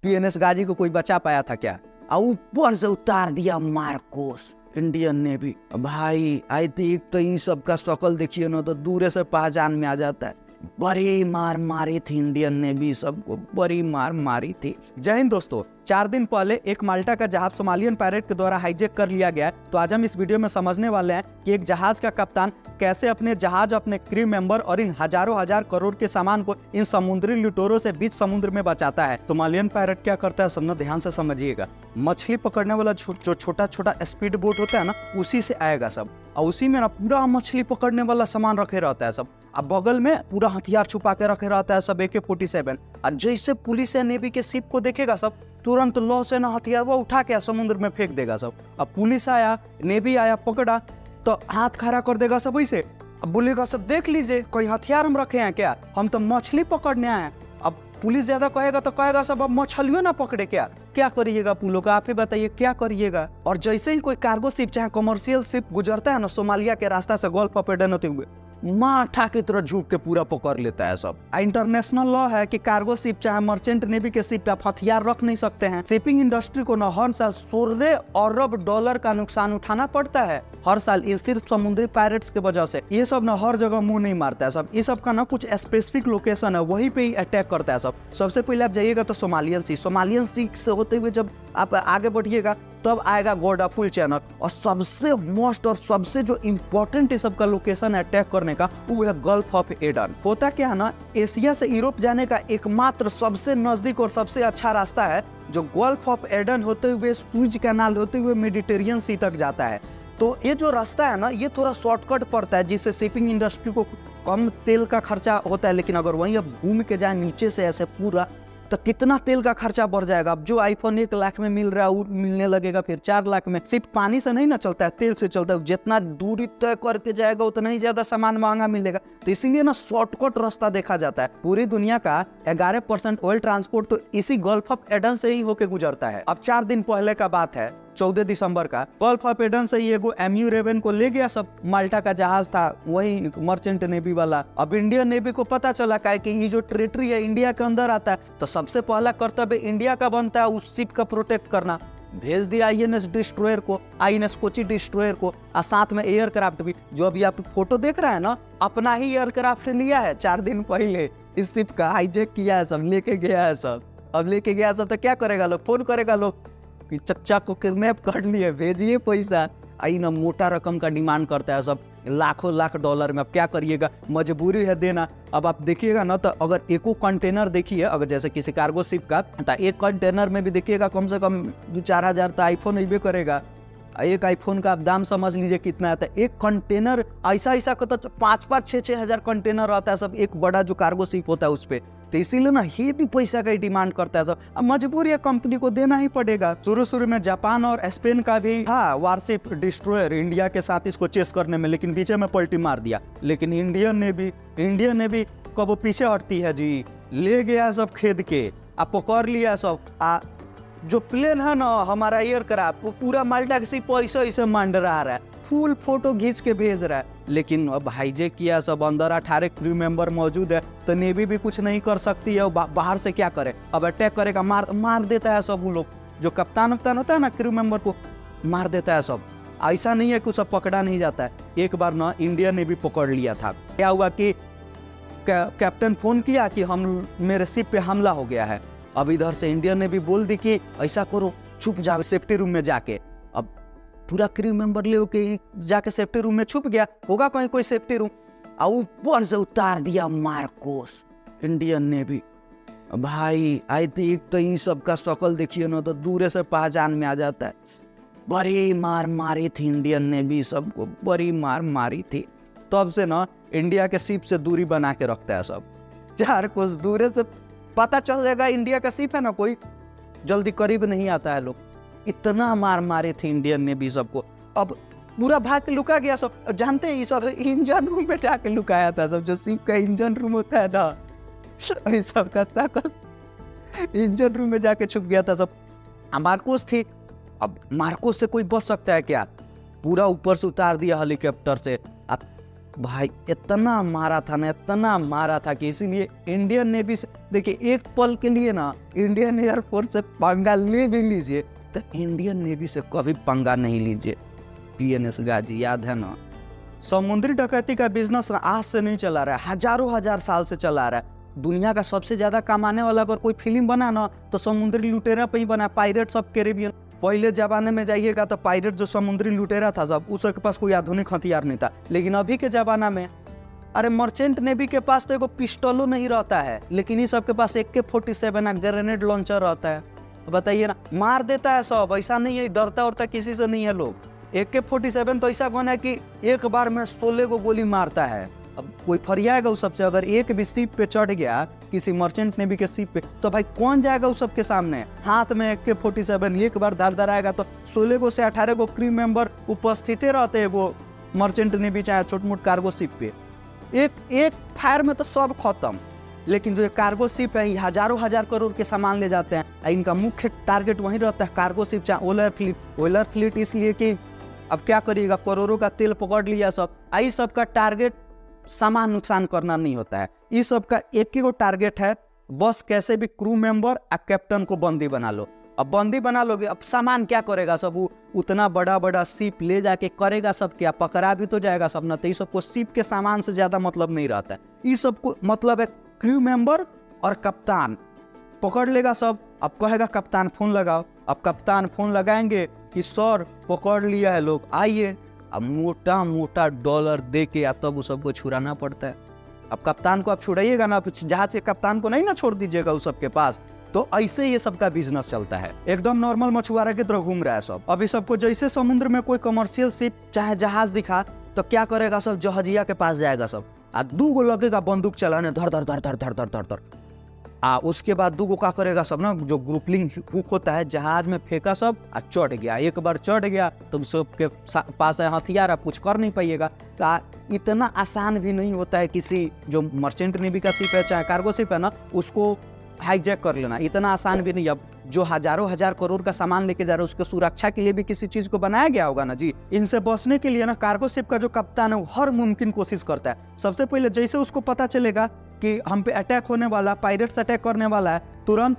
PNS गाजी को कोई बचा पाया था क्या? और ऊपर से उतार दिया मार्कोस, इंडियन नेवी। भाई आई थिंक तो इन सब का शक्ल देखिए ना तो दूर से पहचान में आ जाता है। बड़ी मार मारी थी इंडियन नेवी, सबको बड़ी मार मारी थी। जय हिंद दोस्तों, 4 दिन पहले एक माल्टा का जहाज सोमालियन पायरेट के द्वारा हाईजैक कर लिया गया है। तो आज हम इस वीडियो में समझने वाले हैं कि एक जहाज का कप्तान कैसे अपने जहाज, अपने क्रू मेंबर और इन हजारों हजार करोड़ के सामान को इन समुद्री लुटेरों से बीच समुद्र में बचाता है। सोमालियन पायरेट क्या करता है सबने ध्यान से समझिएगा। मछली पकड़ने वाला जो छोटा छोटा स्पीड बोट होता है ना, उसी से आएगा सब, और उसी में ना पूरा मछली पकड़ने वाला सामान रखे रहता है सब। अब बगल में पूरा हथियार छुपा के रखे रहता है सब, AK-47। और जैसे पुलिस या नेवी के शिप को देखेगा सब, तुरंत लॉ से ना हथियार वो उठा के समुद्र में फेंक देगा सब। अब पुलिस आया, नेवी आया, पकड़ा तो हाथ खड़ा कर देगा सब वैसे। अब बोलेगा सब देख लीजिए कोई हथियार हम रखे हैं क्या, हम तो मछली पकड़ने आए हैं। अब पुलिस ज्यादा कहेगा तो कहेगा सब अब मछलियों ना पकड़े क्या करिएगा पुलों का, आप ही बताइए क्या करिएगा। और जैसे ही कोई कार्गो शिप चाहे कमर्शियल शिप गुजरता है ना सोमालिया के रास्ता से गल्फ ऑफ एडन होते हुए, माठा की तरह झुक के पूरा पकड़ लेता है सब। इंटरनेशनल लॉ है कि कार्गो शिप चाहे मर्चेंट नेवी के शिप पे आप हथियार रख नहीं सकते हैं। शिपिंग इंडस्ट्री को न हर साल 16 अरब डॉलर का नुकसान उठाना पड़ता है हर साल, ये सिर्फ समुद्री पायरेट्स की वजह से। ये सब ना हर जगह मुंह नहीं मारता है सब, ये सब का ना कुछ स्पेसिफिक लोकेशन है, वहीं पे ही अटैक करता है सब। सबसे पहले आप जाइएगा तो सोमालियन सी से होते हुए जब आप आगे बढ़िएगा तब आएगा गोल्डा फुल चैनल, और सबसे मोस्ट और सबसे जो इम्पोर्टेंट इस सब का लोकेशन अटैक करने का वो है गल्फ ऑफ एडन। होता क्या है ना, एशिया से यूरोप जाने का एकमात्र सबसे नजदीक और सबसे अच्छा रास्ता है जो गल्फ ऑफ एडन होते हुए सुएज कैनाल होते हुए मेडिटेरियन सी तक जाता है। तो ये जो रास्ता है ना, ये थोड़ा शॉर्टकट पड़ता है जिससे शिपिंग इंडस्ट्री को कम तेल का खर्चा होता है। लेकिन अगर वहीं अब घूम के जाए नीचे से ऐसे पूरा, तो कितना तेल का खर्चा बढ़ जाएगा। अब जो आईफोन 1 लाख में मिल रहा है वो मिलने लगेगा फिर 4 लाख में। सिर्फ पानी से नहीं ना चलता है, तेल से चलता है। जितना दूरी तय करके जाएगा उतना ही ज्यादा सामान महंगा मिलेगा। तो इसीलिए ना शॉर्टकट रास्ता देखा जाता है। पूरी दुनिया का 11% ऑयल ट्रांसपोर्ट तो इसी गल्फ ऑफ एडन से ही होके गुजरता है। अब 4 दिन पहले का बात है, 14 दिसंबर का, गल्फ ऑफ एडन से ही एगो MU रेवन को ले गया सब। माल्टा का जहाज था, वही मर्चेंट नेवी वाला। अब इंडियन नेवी को पता चला कि ये जो टेरिटरी है इंडिया के अंदर आता है, तो सबसे पहला कर्तव्य इंडिया का बनता है उस शिप का प्रोटेक्ट करना। भेज दिया INS डिस्ट्रॉयर को, INS कोची डिस्ट्रॉयर को, और साथ में एयरक्राफ्ट भी। जो अभी आप फोटो देख रहे हैं ना, अपना ही एयरक्राफ्ट लिया है 4 दिन पहले, इस शिप का हाईजैक किया है सब, लेके गया है सब। अब लेके गया सब तो क्या करेगा लोग, फोन करेगा लोग कि चच्चा को किडनैप कर लिए, भेजिए पैसा। आई ना मोटा रकम का डिमांड करता है सब, लाखों लाख डॉलर में। अब क्या करिएगा, मजबूरी है देना। अब आप देखिएगा ना, तो अगर एको कंटेनर देखिए, अगर जैसे किसी कार्गो शिप का, तो एक कंटेनर में भी देखिएगा कम से कम 2-4 हजार तो आईफोन ही करेगा। एक आईफोन का आप दाम समझ लीजिए कितना आता है। एक कंटेनर ऐसा को तो 5-5, 6-6 हजार कंटेनर आता है सब, एक बड़ा जो कार्गो शिप होता है उस पे। तो इसीलिए ना ये भी पैसा का ही डिमांड करता है सब। अब मजबूरी है, कंपनी को देना ही पड़ेगा। शुरू में जापान और स्पेन का भी था वारशिप डिस्ट्रॉयर इंडिया के साथ इसको चेस करने में, लेकिन पीछे में पलटी मार दिया। लेकिन इंडियन नेवी कब वो पीछे हटती है जी, ले गया सब खेद के, आप पकड़ लिया सब। जो प्लेन है ना हमारा एयरक्राफ्ट, वो पूरा माल्टा के सिर्फ ऐसे मंडरा रहा है, फुल फोटो खींच के भेज रहा है। लेकिन अब हाईजैक किया सब, अंदर 18 क्रू मेंबर मौजूद है, तो नेवी भी कुछ नहीं कर सकती है। बाहर से क्या करे, अब अटैक करेगा, मार देता है सब। वो लोग जो कप्तान होता है ना, क्रू मेंबर को मार देता है सब। ऐसा नहीं है कि सब पकड़ा नहीं जाता है। एक बार ना इंडिया ने भी पकड़ लिया था। क्या हुआ कि कैप्टन फोन किया कि मेरे शिप पे हमला हो गया है। अब इधर से इंडियन ने भी बोल दी कि ऐसा करो, छुप जाओ सेफ्टी रूम में जाके। अब पूरा क्रू मेंबर ले के जाके सेफ्टी रूम में छुप गया, होगा कहीं कोई सेफ्टी रूम, और ऊपर से उतार दिया मार्कोस, इंडियन नेवी। भाई आई थिंक तो इन सब का शक्ल देखिए ना तो दूर से पहचान में आ जाता है। बड़ी मार मारी थी इंडियन नेवी, सबको बड़ी मार मारी थी। तब से ना इंडिया के शिप से दूरी बना के रखता है सब। 4 कोस दूर से पता चल जाएगा इंडिया का शिप है ना, कोई जल्दी करीब नहीं आता है लोग। इतना मार मारे थे इंडियन नेवी सबको। अब पूरा भाग के लुका गया सब। जानते हैं ये सब इंजन रूम में जाके लुकाया था सब, जो शिप का इंजन रूम होता है ना, सबका शकल इंजन रूम में जाके छुप गया था सब। मार्कोस थी। अब मार्कोस से कोई बच सकता है क्या? पूरा ऊपर से उतार दिया हेलीकॉप्टर से। अब भाई इतना मारा था ना, इतना मारा था कि इसीलिए इंडियन नेवी से देखिए एक पल के लिए ना इंडियन एयरफोर्स से पंगा ले भी लीजिए तो इंडियन नेवी से कभी पंगा नहीं लीजिए। PNS गाजी याद है ना। समुद्री डकैती का बिजनेस आज से नहीं चला रहा है, हजारों हजार साल से चला रहा है। दुनिया का सबसे ज्यादा कमाने वाला अगर कोई फिल्म बना ना तो समुद्री लुटेरा पे ही बना, पायरेट्स ऑफ कैरिबियन। पहले जमाने में जाइएगा तो पायरेट जो समुद्री लुटेरा था सब, उसके पास कोई आधुनिक हथियार नहीं था। लेकिन अभी के जमाना में अरे मर्चेंट नेवी के पास तो एगो पिस्टलों नहीं रहता है, लेकिन ये सबके पास AK-47 ग्रेनेड लॉन्चर रहता है। बताइए ना, मार देता है सब, ऐसा नहीं है, डरता उरता किसी से नहीं है लोग। AK-47 तो ऐसा कौन है कि एक बार में 16 को गोली मारता है। अब कोई फरियाएगा उस सबसे, अगर एक भी शिप पे चढ़ गया किसी मर्चेंट नेवी के शिप पे तो भाई कौन जाएगा उस सबके सामने। हाथ में AK-47 एक बार धर आएगा तो 16 को से 18 को क्रू मेंबर उपस्थित रहते हैं वो मर्चेंट नेवी चाहे छोट मोट कार्गो शिप पे। एक फायर में तो सब खत्म। लेकिन जो कार्गो शिप है हजारों हजार करोड़ के सामान ले जाते हैं, इनका मुख्य टारगेट वहीं रहता है कार्गो शिप चाहे ओलर फ्लीट इसलिए कि अब क्या करिएगा, करोड़ों का तेल पकड़ लिया सब। आई सब का टारगेट सामान नुकसान करना नहीं होता है, इस सब का एक ही टारगेट है, बस कैसे भी क्रू मेंबर और कैप्टन को बंदी बना लो। अब बंदी बना लोगे, अब सामान क्या करेगा सब, वो उतना बड़ा बड़ा शिप ले जाके करेगा सब क्या, पकड़ा भी तो जाएगा सब ना। तो ये सबको शिप के सामान से ज्यादा मतलब नहीं रहता है, ये सबको मतलब है क्रू मेंबर और कप्तान पकड़ लेगा सब। अब कहेगा कप्तान फोन लगाओ, अब कप्तान फोन लगाएंगे कि सर पकड़ लिया है लोग आइए, अब मोटा मोटा डॉलर दे के या तब उस सबको छुड़ाना पड़ता है। अब कप्तान को आप छुड़ाइएगा ना, जहाज के कप्तान को नहीं ना छोड़ दीजिएगा उस सबके पास। तो ऐसे ये सबका बिजनेस चलता है, एकदम नॉर्मल मछुआरा की तरह घूम रहा है सब। अभी सबको जैसे समुद्र में कोई कमर्शियल शिप चाहे जहाज दिखा तो क्या करेगा सब, जहाजिया के पास जाएगा सब, आ 2 गो लगेगा बंदूक चलाने, धर धर धर धर धर धर धर धर। उसके बाद 2 गो क्या करेगा सब ना, जो ग्रुपलिंग हुक होता है जहाज में फेंका सब, चढ़ गया। एक बार चढ़ गया तो सबके पास है हथियार, आप कुछ कर नहीं पाइएगा। तो इतना आसान भी नहीं होता है किसी जो मर्चेंट नेवी का शिप है चाहे कार्गो शिप है ना, उसको हाईजैक कर लेना इतना आसान भी नहीं। अब जो हजारों हजार करोड़ का सामान लेके जा रहा है उसके सुरक्षा के लिए भी किसी चीज को बनाया गया होगा ना जी। इनसे बचने के लिए ना कार्गो शिप का जो कप्तान है वो हर मुमकिन कोशिश करता है। सबसे पहले जैसे उसको पता चलेगा कि हम पे अटैक होने वाला, पायरेट्स अटैक करने वाला है, तुरंत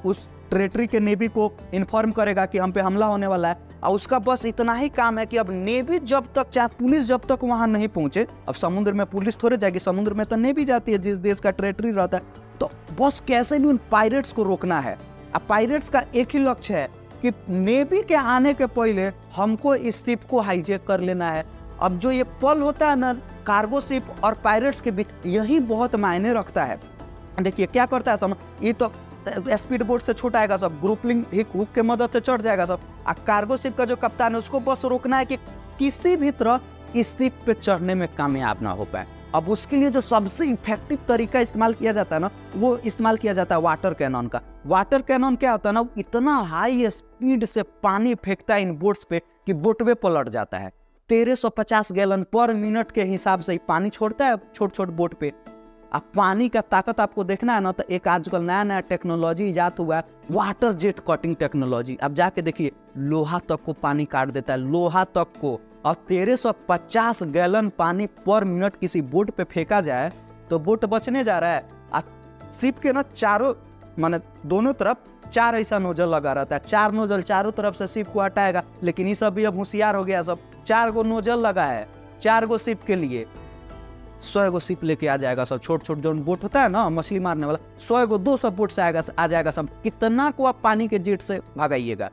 उस टेरिटरी के नेवी को इन्फॉर्म करेगा कि हम पे हमला होने वाला है। और उसका बस इतना ही काम है कि अब नेवी जब तक चाहे पुलिस जब तक वहां नहीं पहुंचे, अब समुद्र में पुलिस थोड़े जाएगी, समुद्र में तो नेवी जाती है जिस देश का टेरिटरी रहता है। तो बस कैसे भी उन पायरेट्स को रोकना है। अब पायरेट्स का एक ही लक्ष्य है कि नेवी के आने के पहले हमको इस शिप को हाईजैक कर लेना है। अब जो ये पल होता है ना कार्गो शिप और पायरेट्स के बीच, यही बहुत मायने रखता है। देखिए क्या करता है सब, ये तो स्पीड बोट से छोटा आएगा सब, ग्रुपलिंग हुक के मदद से चढ़ जाएगा सब। कार्गो शिप का जो कप्तान है उसको बस रोकना है कि किसी भी तरह इस शिप पे चढ़ने में कामयाब ना हो पाए। अब उसके लिए जो सबसे इफेक्टिव तरीका इस्तेमाल किया जाता है ना, वो इस्तेमाल किया जाता है वाटर कैनन का। वाटर कैनन क्या होता है ना, इतना हाई स्पीड से पानी फेंकता है इन बोट्स पे कि बोटवे पलट जाता है। 1350 गैलन पर मिनट के हिसाब से ही पानी छोड़ता है छोट छोट बोट पे। अब पानी का ताकत आपको देखना है ना, तो एक आजकल नया नया टेक्नोलॉजी इजाद हुआ है, वाटर जेट कटिंग टेक्नोलॉजी। अब जाके देखिए, लोहा तक को पानी काट देता है, लोहा तक को। और 1350 गैलन पानी पर मिनट किसी बोट पे फेंका जाए तो बोट बचने जा रहा है। शिप के ना चारों माने दोनों तरफ 4 ऐसा नोजल लगा रहता है, 4 नोजल चारों तरफ से शिप को हटाएगा। लेकिन ये सब भी अब होशियार हो गया, सब 4 गो नोजल लगा है 4 गो शिप के लिए। 100 गो शिप लेके आ जाएगा सब, छोट छोट जो बोट होता है ना मछली मारने वाला, 100 गो 200 बोट से आ जाएगा सब। कितना को आप पानी के जेट से भगाइएगा।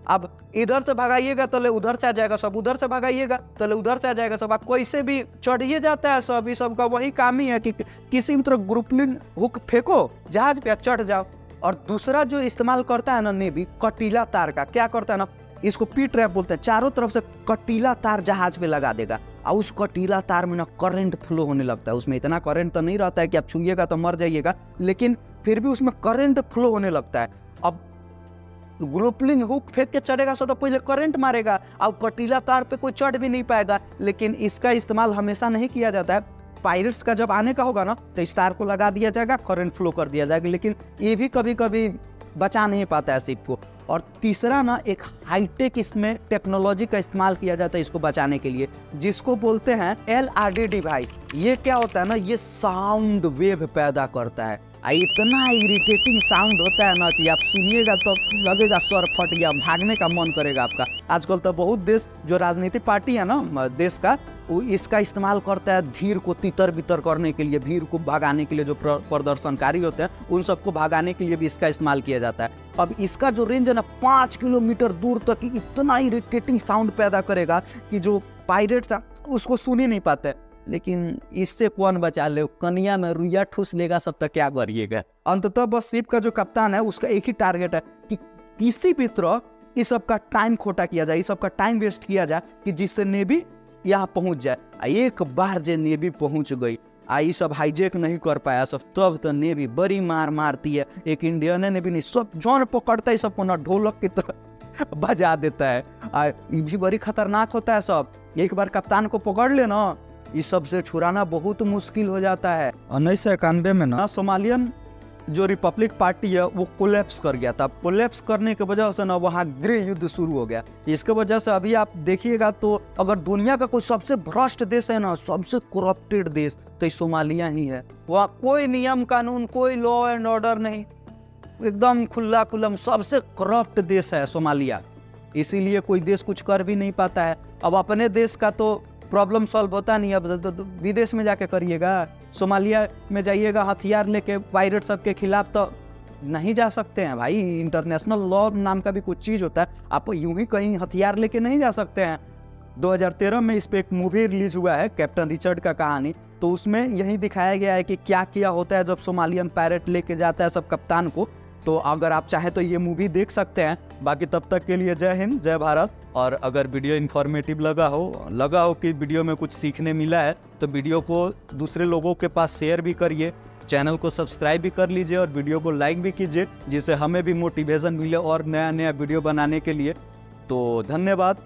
अब इधर से भगाइएगा तो ले उधर से आ जाएगा सब, उधर से भगाइएगा तो ले उधर से आ जाएगा सब। आप कोई भी चढ़िए जाता है सब। इस सब का वही काम ही है कि किसी भी तरह ग्रुपलिंग हुक फेंको जहाज पे, चढ़ जाओ। और दूसरा जो इस्तेमाल करता है ना नेवी, कटीला तार का। क्या करता है ना, इसको पी ट्रैप बोलते हैं। चारों तरफ से कटीला तार जहाज पे लगा देगा और उस कटीला तार में ना करंट फ्लो होने लगता है। उसमें इतना करंट तो नहीं रहता है कि आप छुइएगा तो मर जाइएगा, लेकिन फिर भी उसमें करंट फ्लो होने लगता है। अब ग्रुपलिंग हुक फेंक के चढ़ेगा सो तो पहले करंट मारेगा और कटीला तार पे कोई चढ़ भी नहीं पाएगा। लेकिन इसका इस्तेमाल हमेशा नहीं किया जाता है। पायरेट्स का जब आने का होगा ना तो इस तार को लगा दिया जाएगा, करंट फ्लो कर दिया जाएगा, लेकिन ये भी कभी कभी बचा नहीं पाता है शिप को। और तीसरा ना एक हाईटेक इसमें टेक्नोलॉजी का इस्तेमाल किया जाता है इसको बचाने के लिए, जिसको बोलते हैं LRD डिवाइस। ये क्या होता है ना, ये साउंड वेव पैदा करता है। इतना इरिटेटिंग साउंड होता है ना कि आप सुनिएगा तो लगेगा सर फट गया, भागने का मन करेगा आपका। आजकल तो बहुत देश जो राजनीतिक पार्टी है ना देश का, वो इसका इस्तेमाल करता है भीड़ को तितर बितर करने के लिए, भीड़ को भगाने के लिए। जो प्रदर्शनकारी होते हैं उन सबको भगाने के लिए भी इसका इस्तेमाल किया जाता है। अब इसका जो रेंज है ना 5 किलोमीटर दूर तक इतना इरिटेटिंग साउंड पैदा करेगा कि जो पायरेट्स उसको सुन ही नहीं पाते। लेकिन इससे कौन बचा ले, कनिया में रुइया ठूस लेगा सब, तक क्या करिएगा। अंततः बस शिप का जो कप्तान है उसका एक ही टारगेट है कि किसी भी तरह इस सब का टाइम खोटा किया जाए, इस सब का टाइम वेस्ट किया जाए कि जिससे नेवी यहाँ पहुँच जाए। एक बार जो नेवी पहुँच गई ये सब हाईजेक नहीं कर पाया सब, तब तो नेवी बड़ी मार मारती है। एक इंडियन नेवी नहीं, सब जौन पकड़ता है सबको ना ढोलक की तरह बजा देता है। ये भी बड़ी खतरनाक होता है सब। एक बार कप्तान को पकड़ ले ना, इस सब से छुड़ाना बहुत मुश्किल हो जाता है। 1991 में ना सोमालियन जो रिपब्लिक पार्टी है वो कोलैप्स कर गया था। कोलैप्स करने की वजह से ना वहाँ गृह युद्ध शुरू हो गया। इसके वजह से अभी आप देखिएगा तो अगर दुनिया का कोई सबसे भ्रष्ट देश है ना, सबसे करप्टेड देश, तो सोमालिया ही है। वहाँ कोई नियम कानून, कोई लॉ एंड ऑर्डर नहीं, एकदम खुला खुल्लम सबसे करप्ट देश है सोमालिया। इसीलिए कोई देश कुछ कर भी नहीं पाता है। अब अपने देश का तो प्रॉब्लम सॉल्व होता नहीं, अब तो विदेश में जाके करिएगा। सोमालिया में जाइएगा हथियार लेके पायरेट सब के खिलाफ तो नहीं जा सकते हैं भाई। इंटरनेशनल लॉ नाम का भी कुछ चीज़ होता है, आप यूं ही कहीं हथियार लेके नहीं जा सकते हैं। 2013 में इस पर एक मूवी रिलीज हुआ है कैप्टन रिचर्ड का कहानी, तो उसमें यही दिखाया गया है कि क्या किया होता है जब सोमालियन पायरेट लेके जाता है सब कप्तान को। तो अगर आप चाहें तो ये मूवी देख सकते हैं। बाकी तब तक के लिए जय हिंद, जय भारत। और अगर वीडियो इन्फॉर्मेटिव लगा हो कि वीडियो में कुछ सीखने मिला है, तो वीडियो को दूसरे लोगों के पास शेयर भी करिए, चैनल को सब्सक्राइब भी कर लीजिए और वीडियो को लाइक भी कीजिए, जिससे हमें भी मोटिवेशन मिले और नया नया वीडियो बनाने के लिए। तो धन्यवाद।